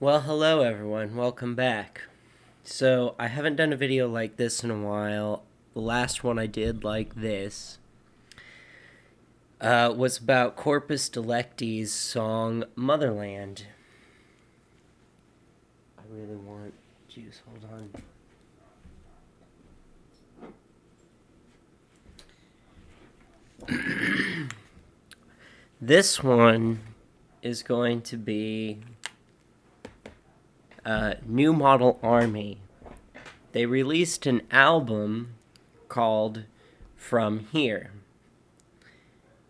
Well, hello everyone. Welcome back. So, I haven't done a video like this in a while. The last one I did like this was about Corpus Delicti's song Motherland. I really want juice. Hold on. This one is going to be New Model Army. They released an album called From Here.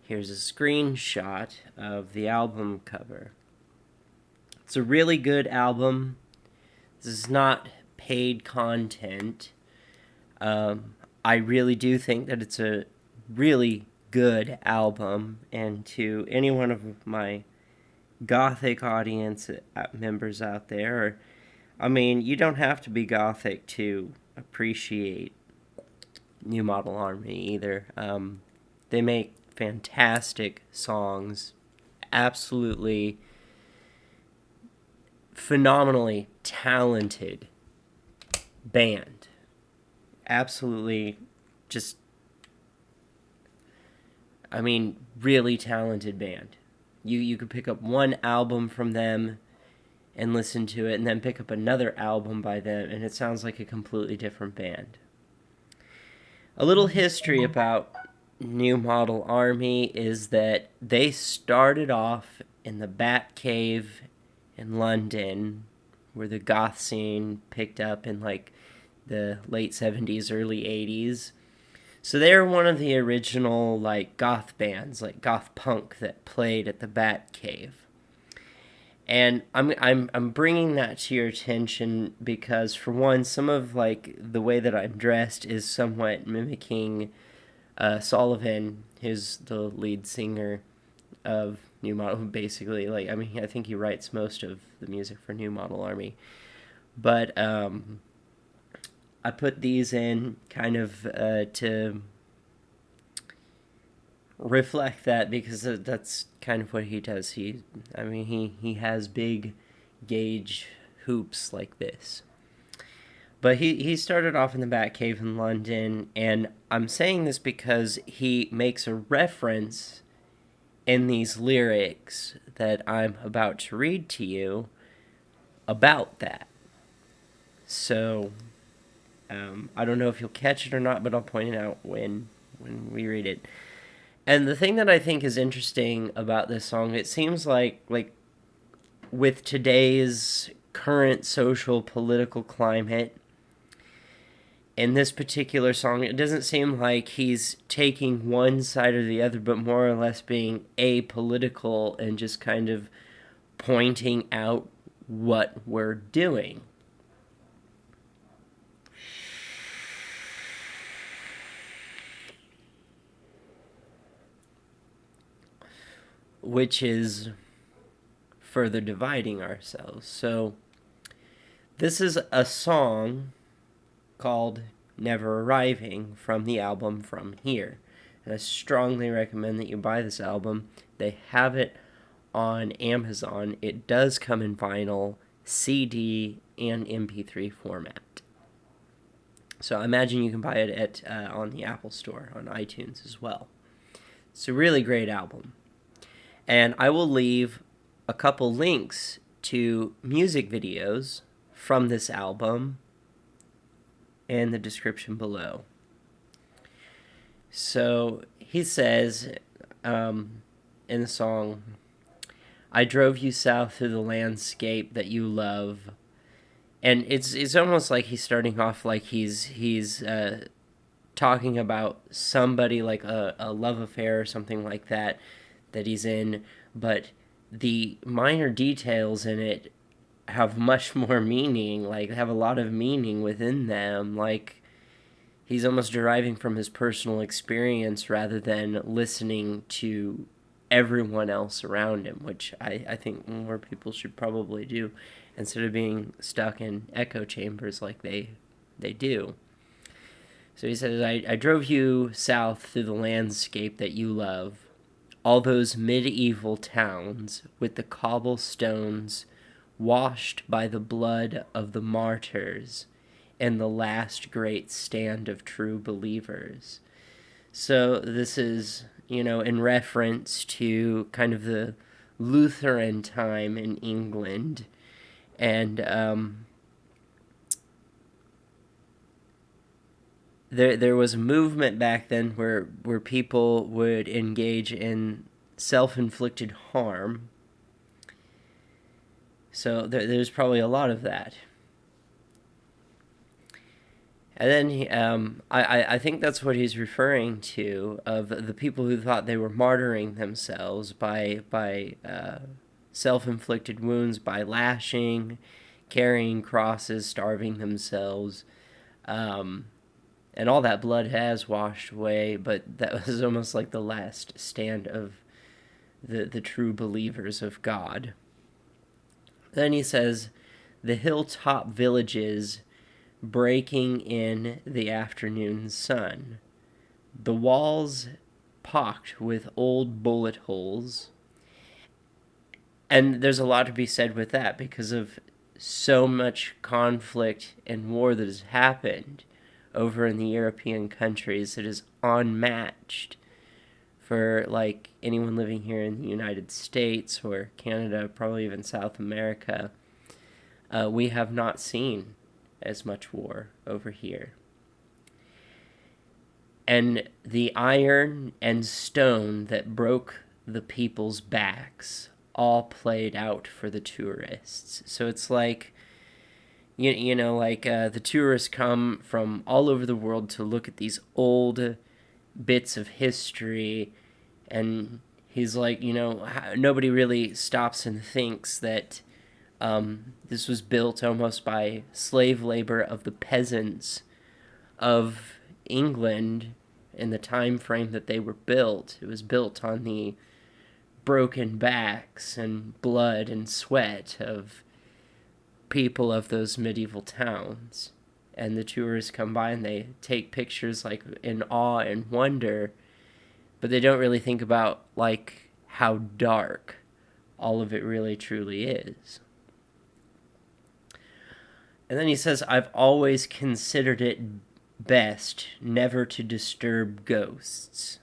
Here's a screenshot of the album cover. It's a really good album. This is not paid content. I really do think that it's a really good album, and to any one of my Gothic audience members out there, you don't have to be Gothic to appreciate New Model Army either. They make fantastic songs, absolutely phenomenally talented band. Absolutely just, really talented band. You could pick up one album from them and listen to it, and then pick up another album by them, and it sounds like a completely different band. A little history about New Model Army is that they started off in the Bat Cave in London, where the goth scene picked up in the late 70s, early 80s. So they were one of the original goth bands, like goth punk, that played at the Bat Cave. And I'm bringing that to your attention because, for one, some of the way that I'm dressed is somewhat mimicking Sullivan, who's the lead singer of New Model. Basically, I think he writes most of the music for New Model Army. But I put these in kind of to reflect that, because that's kind of what he does. He has big gauge hoops like this. But he started off in the Batcave in London, and I'm saying this because he makes a reference in these lyrics that I'm about to read to you about that. So, I don't know if you'll catch it or not, but I'll point it out when we read it. And the thing that I think is interesting about this song, it seems like with today's current social political climate, in this particular song, it doesn't seem like he's taking one side or the other, but more or less being apolitical and just kind of pointing out what we're doing. Which is further dividing ourselves. So, this is a song called Never Arriving from the album From Here. And I strongly recommend that you buy this album. They have it on Amazon. It does come in vinyl, CD, and MP3 format. So I imagine you can buy it on the Apple Store, on iTunes as well. It's a really great album. And I will leave a couple links to music videos from this album in the description below. So he says in the song, I drove you south through the landscape that you love. And it's almost like he's starting off like he's talking about somebody, like a love affair or something like that he's in, but the minor details in it have much more meaning, have a lot of meaning within them. He's almost deriving from his personal experience rather than listening to everyone else around him, which I think more people should probably do, instead of being stuck in echo chambers like they do. So he says, I drove you south through the landscape that you love, all those medieval towns with the cobblestones washed by the blood of the martyrs in the last great stand of true believers. So this is, in reference to kind of the Lutheran time in England. And there was a movement back then where people would engage in self-inflicted harm. So there's probably a lot of that. And then I think that's what he's referring to, of the people who thought they were martyring themselves by self-inflicted wounds, by lashing, carrying crosses, starving themselves. And all that blood has washed away, but that was almost like the last stand of the true believers of God. Then he says, the hilltop villages breaking in the afternoon sun, the walls pocked with old bullet holes. And there's a lot to be said with that because of so much conflict and war that has happened over in the European countries that is unmatched for like anyone living here in the United States or Canada, probably even South America. We have not seen as much war over here. And the iron and stone that broke the people's backs all played out for the tourists. So it's like, the tourists come from all over the world to look at these old bits of history, and he's like, nobody really stops and thinks that this was built almost by slave labor of the peasants of England in the time frame that they were built. It was built on the broken backs and blood and sweat of people of those medieval towns. And the tourists come by and they take pictures like in awe and wonder, but they don't really think about like how dark all of it really truly is. And then he says, I've always considered it best never to disturb ghosts.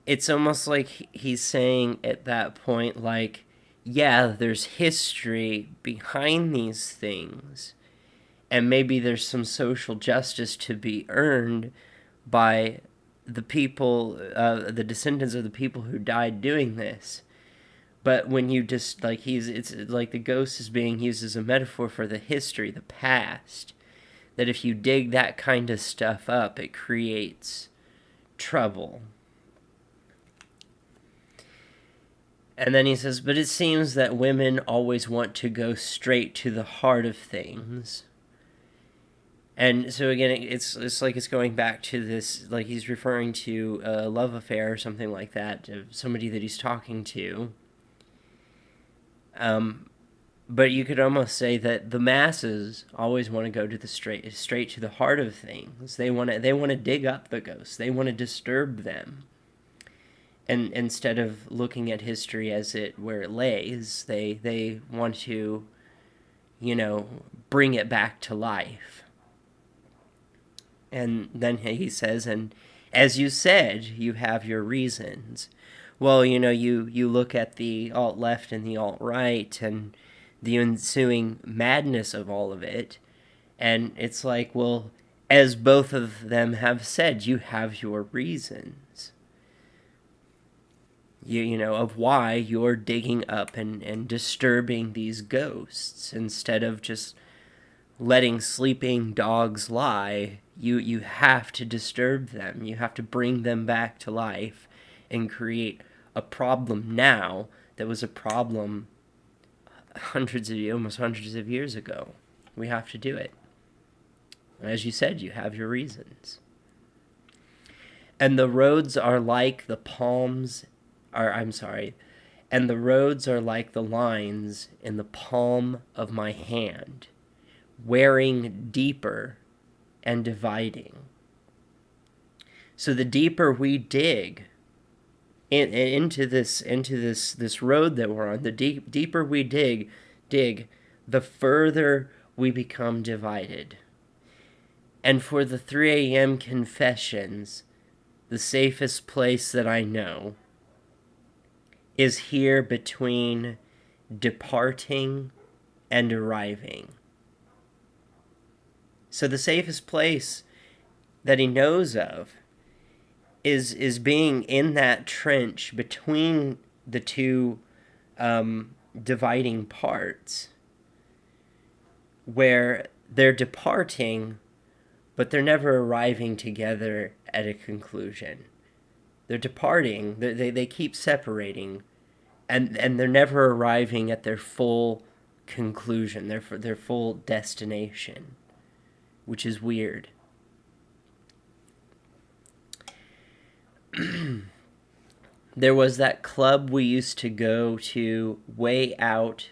It's almost like he's saying at that point, like, yeah, there's history behind these things, and maybe there's some social justice to be earned by the people, the descendants of the people who died doing this. But when you just, like, it's like the ghost is being used as a metaphor for the history, the past. That if you dig that kind of stuff up, it creates trouble. And then he says, but it seems that women always want to go straight to the heart of things. And so again, it's like it's going back to this, like he's referring to a love affair or something like that, of somebody that he's talking to. But you could almost say that the masses always want to go to the straight to the heart of things. They want to dig up the ghosts. They want to disturb them. And instead of looking at history as where it lays, they want to, bring it back to life. And then he says, and as you said, you have your reasons. Well, you look at the alt-left and the alt-right and the ensuing madness of all of it, and it's like, well, as both of them have said, you have your reasons. Of why you're digging up and disturbing these ghosts instead of just letting sleeping dogs lie. You have to disturb them. You have to bring them back to life and create a problem now that was a problem almost hundreds of years ago. We have to do it. As you said, you have your reasons. And the roads are like the and the roads are like the lines in the palm of my hand, wearing deeper and dividing. So the deeper we dig into this road that we're on, the deeper we dig dig, the further we become divided. And for the 3 a.m. confessions, the safest place that I know is here between departing and arriving. So the safest place that he knows of is being in that trench between the two dividing parts, where they're departing, but they're never arriving together at a conclusion. They're departing, they keep separating, and they're never arriving at their full conclusion, their full destination, which is weird. There was that club we used to go to way out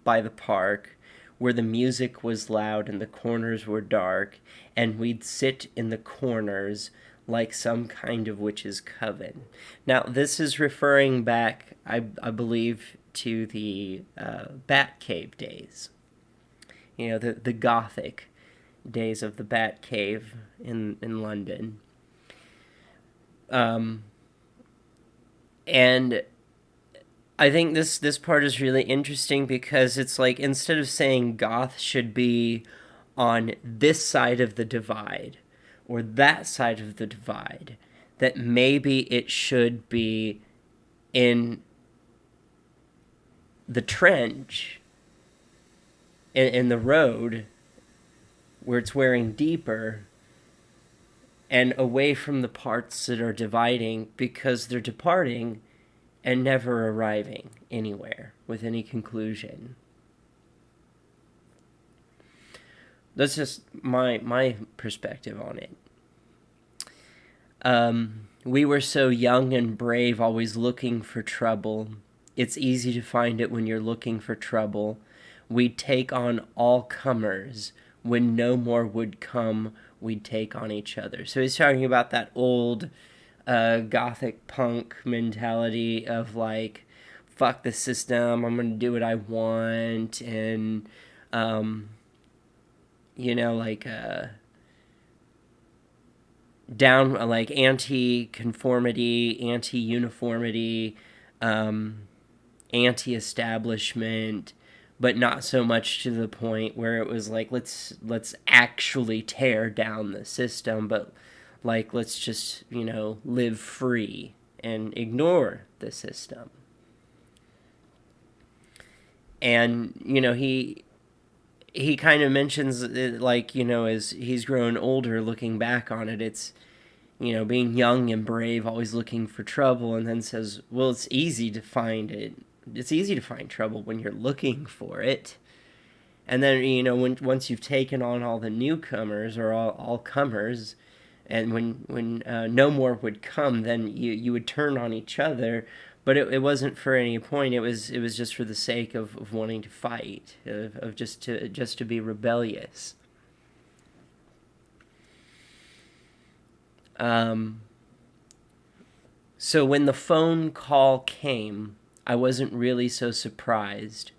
by the park where the music was loud and the corners were dark, and we'd sit in the corners like some kind of witch's coven. Now, this is referring back, I believe, to the Batcave days. You know, the Gothic days of the Batcave in London. And I think this part is really interesting because it's like, instead of saying goth should be on this side of the divide or that side of the divide, that maybe it should be in the trench, in the road, where it's wearing deeper, and away from the parts that are dividing, because they're departing and never arriving anywhere with any conclusion. That's just my perspective on it. We were so young and brave, always looking for trouble. It's easy to find it when you're looking for trouble. We'd take on all comers. When no more would come, we'd take on each other. So he's talking about that old Gothic punk mentality of like, fuck the system, I'm gonna do what I want, and like down, like anti-conformity, anti-uniformity, anti-establishment, but not so much to the point where it was like, let's actually tear down the system, but like, let's just, live free and ignore the system. And, he kind of mentions it, like, as he's grown older, looking back on it, it's, being young and brave, always looking for trouble, and then says, well, it's easy to find it. It's easy to find trouble when you're looking for it. And then, once you've taken on all the newcomers or all comers, and when no more would come, then you would turn on each other. But it wasn't for any point. It was just for the sake of wanting to fight, of just to be rebellious. So when the phone call came, I wasn't really so surprised.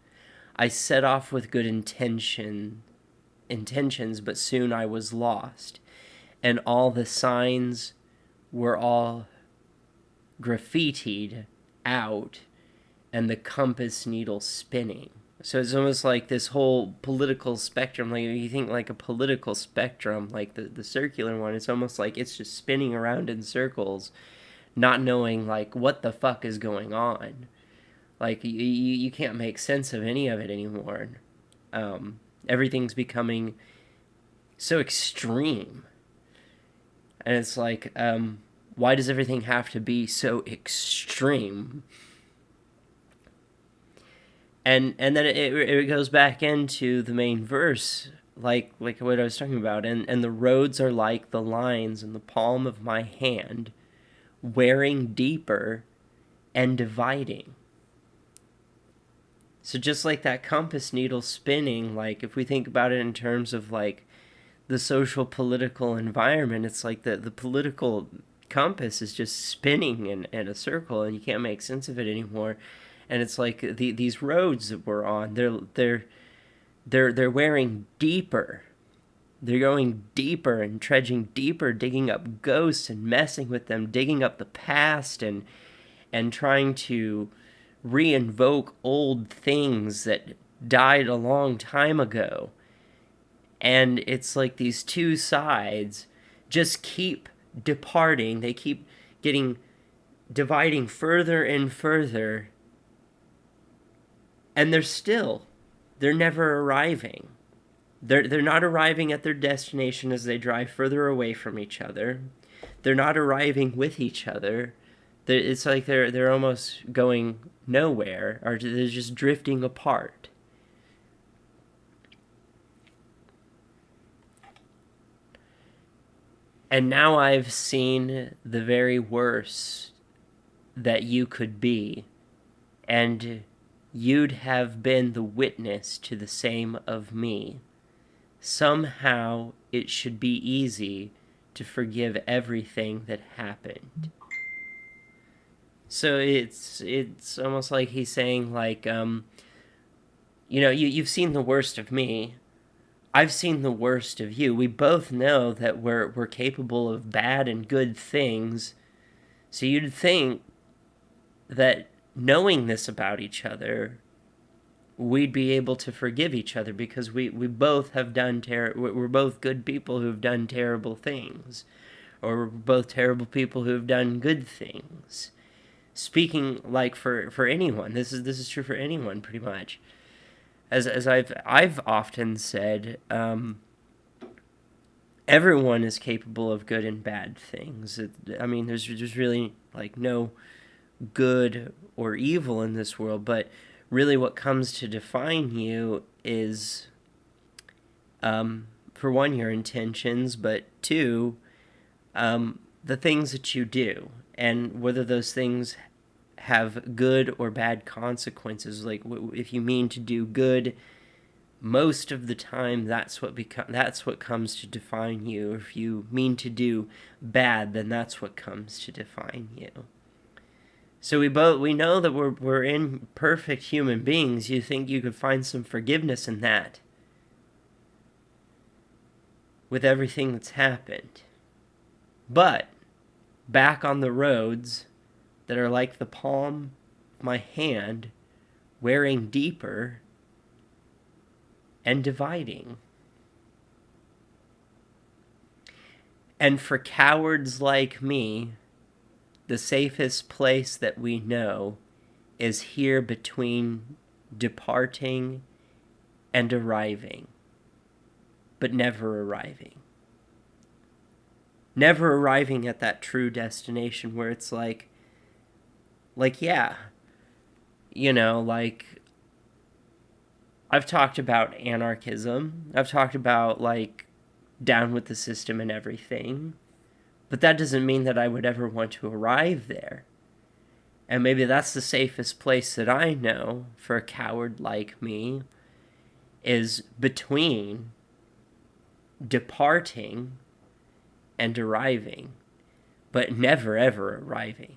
I set off with good intentions, but soon I was lost, and all the signs were all graffitied out, and the compass needle spinning. So it's almost like this whole political spectrum, like you think like a political spectrum, like the circular one, it's almost like it's just spinning around in circles, not knowing like what the fuck is going on. Like you can't make sense of any of it anymore. Everything's becoming so extreme. And it's like, why does everything have to be so extreme? And then it goes back into the main verse, like what I was talking about. And the roads are like the lines in the palm of my hand, wearing deeper and dividing. So just like that compass needle spinning, like if we think about it in terms of like the social political environment, it's like the political compass is just spinning in a circle, and you can't make sense of it anymore. And it's like these roads that we're on, they're wearing deeper. They're going deeper and trudging deeper, digging up ghosts and messing with them, digging up the past and trying to reinvoke old things that died a long time ago. And it's like these two sides just keep departing. They keep dividing further and further. And they're never arriving. They're not arriving at their destination as they drive further away from each other. They're not arriving with each other. It's like they're almost going nowhere, or they're just drifting apart. And now I've seen the very worst that you could be, and you'd have been the witness to the same of me. Somehow it should be easy to forgive everything that happened. So it's almost like he's saying, like, you've seen the worst of me. I've seen the worst of you. We both know that we're capable of bad and good things. So you'd think that knowing this about each other, we'd be able to forgive each other, because we both have done we're both good people who've done terrible things, or we're both terrible people who've done good things. Speaking like for anyone, this is true for anyone pretty much. As I've often said, everyone is capable of good and bad things. There's really like no good or evil in this world, but really what comes to define you is, for one, your intentions, but two, the things that you do, and whether those things have good or bad consequences. Like, if you mean to do good, most of the time that's what comes to define you. If you mean to do bad, then that's what comes to define you. So we know that we're imperfect human beings. You think you could find some forgiveness in that, with everything that's happened. But back on the roads that are like the palm of my hand, wearing deeper and dividing. And for cowards like me, the safest place that we know is here between departing and arriving, but never arriving. Never arriving at that true destination where it's like, yeah, like, I've talked about anarchism. I've talked about, like, down with the system and everything. But that doesn't mean that I would ever want to arrive there. And maybe that's the safest place that I know for a coward like me, is between departing and arriving, but never ever arriving.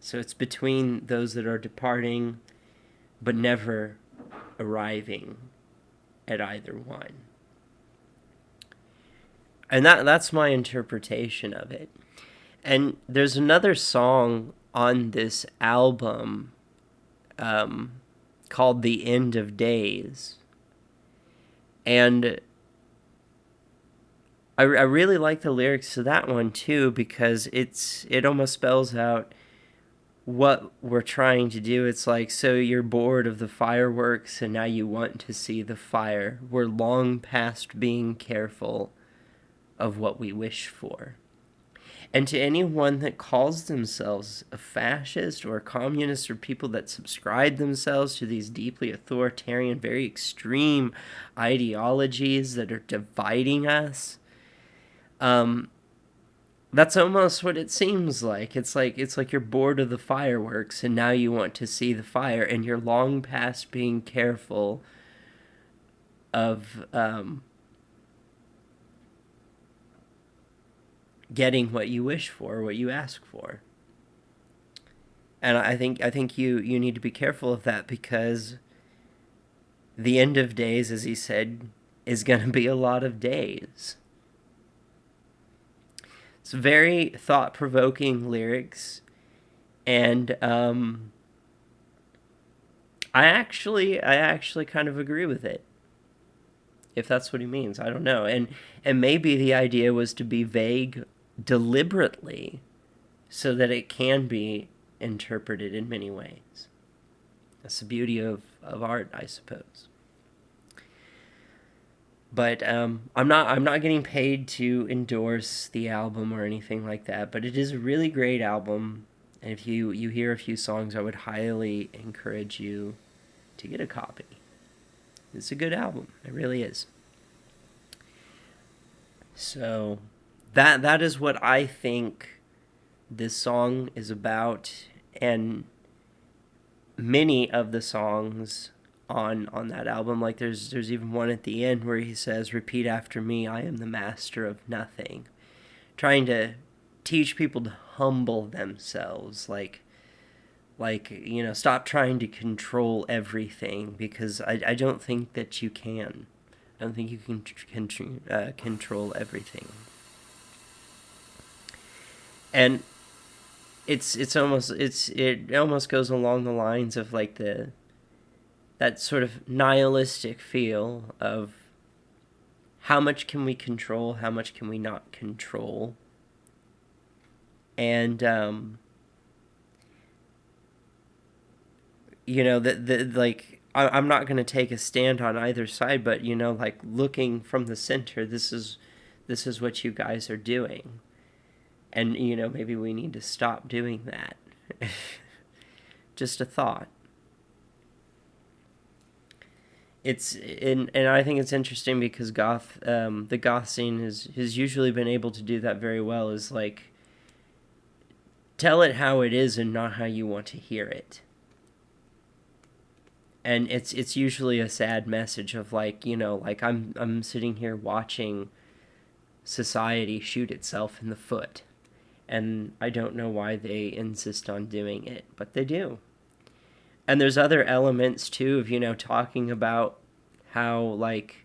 So it's between those that are departing, but never arriving at either one. And that's my interpretation of it. And there's another song on this album called The End of Days. And I really like the lyrics to that one too, because it almost spells out what we're trying to do. It's like, so you're bored of the fireworks and now you want to see the fire. We're long past being careful of what we wish for. And to anyone that calls themselves a fascist or a communist, or people that subscribe themselves to these deeply authoritarian, very extreme ideologies that are dividing us, that's almost what it seems like. It's like you're bored of the fireworks and now you want to see the fire, and you're long past being careful of getting what you wish for, what you ask for. And I think you need to be careful of that, because the end of days, as he said, is going to be a lot of days. It's very thought-provoking lyrics, and I actually kind of agree with it. If that's what he means, I don't know. And maybe the idea was to be vague deliberately so that it can be interpreted in many ways. That's the beauty of art, I suppose. But I'm not getting paid to endorse the album or anything like that. But it is a really great album, and if you hear a few songs, I would highly encourage you to get a copy. It's a good album. It really is. So that is what I think this song is about, and many of the songs on that album. Like there's even one at the end where he says, "Repeat after me, I am the master of nothing." Trying to teach people to humble themselves, stop trying to control everything, because I don't think that you can. I don't think you can control everything. And it almost goes along the lines of like that sort of nihilistic feel of how much can we control, how much can we not control, and I'm not going to take a stand on either side, but like looking from the center, this is what you guys are doing, and maybe we need to stop doing that. Just a thought. And I think it's interesting because the goth scene has usually been able to do that very well. Is like tell it how it is and not how you want to hear it. And it's usually a sad message of like I'm sitting here watching society shoot itself in the foot, and I don't know why they insist on doing it, but they do. And there's other elements too of talking about how like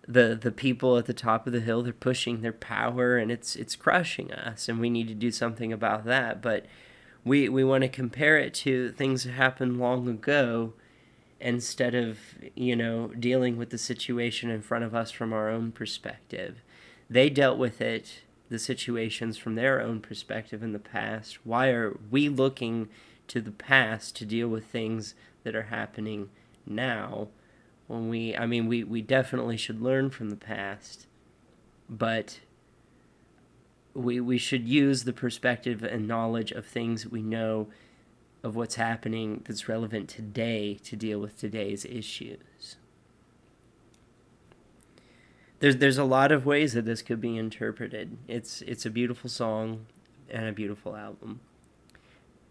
the people at the top of the hill, they're pushing their power, and it's crushing us, and we need to do something about that. But we want to compare it to things that happened long ago, instead of dealing with the situation in front of us from our own perspective. They dealt with the situations from their own perspective in the past. Why are we looking to the past to deal with things that are happening now? When we definitely should learn from the past, but we should use the perspective and knowledge of things that we know of what's happening that's relevant today to deal with today's issues. There's a lot of ways that this could be interpreted. It's a beautiful song and a beautiful album.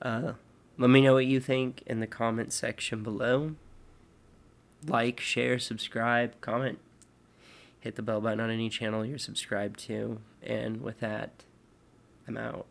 Let me know what you think in the comment section below. Like, share, subscribe, comment. Hit the bell button on any channel you're subscribed to. And with that, I'm out.